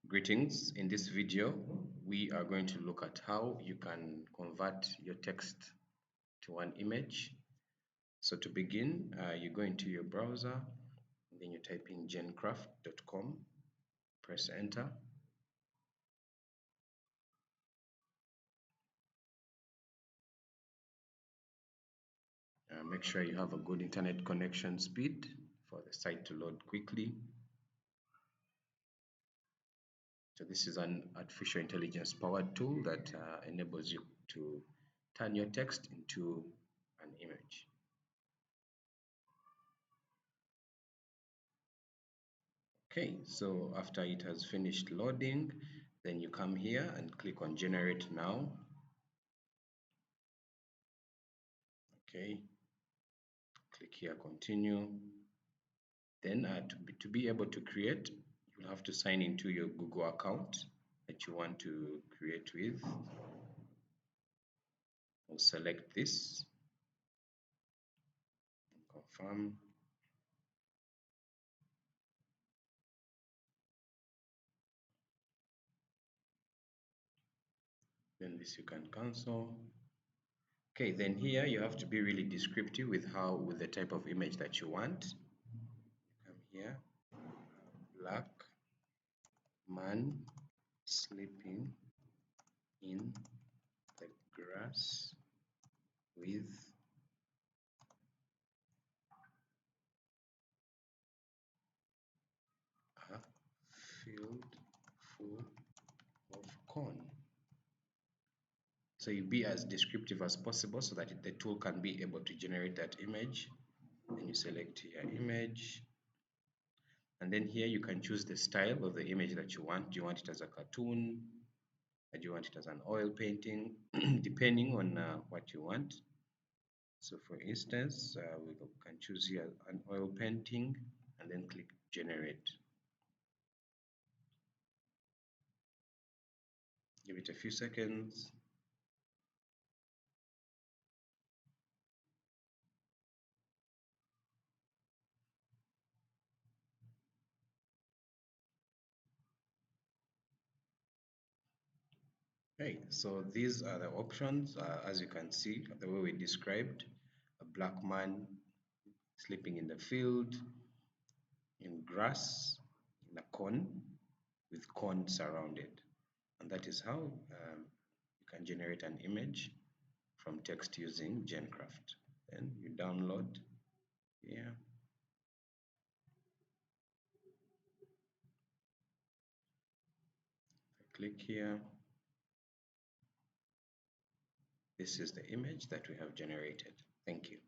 Greetings. In this video, we are going to look at how you can convert your text to an image. So to begin, you go into your browser, and then you type in gencraft.com, press enter. Make sure you have a good internet connection speed for the site to load quickly. So this is an artificial intelligence powered tool that enables you to turn your text into an image. Okay, so after it has finished loading, then you come here and click on generate now. Okay, click here continue. Then to be able to create, you'll have to sign into your Google account that you want to create with. I'll select this, confirm. Then this you can cancel. Okay, then here you have to be really descriptive with the type of image that you want. Come here, black man sleeping in the grass with a field full of corn. So you be as descriptive as possible so that the tool can be able to generate that image. Then you select here image, and then here you can choose the style of the image that you want. Do you want it as a cartoon? Do you want it as an oil painting? Depending on what you want. So for instance, we can choose here an oil painting and then click generate. Give it a few seconds. Okay, so these are the options. As you can see, the way we described, a black man sleeping in the field, in grass, in a corn, with corn surrounded. And that is how you can generate an image from text using Gencraft. Then you download here. Click here. This is the image that we have generated. Thank you.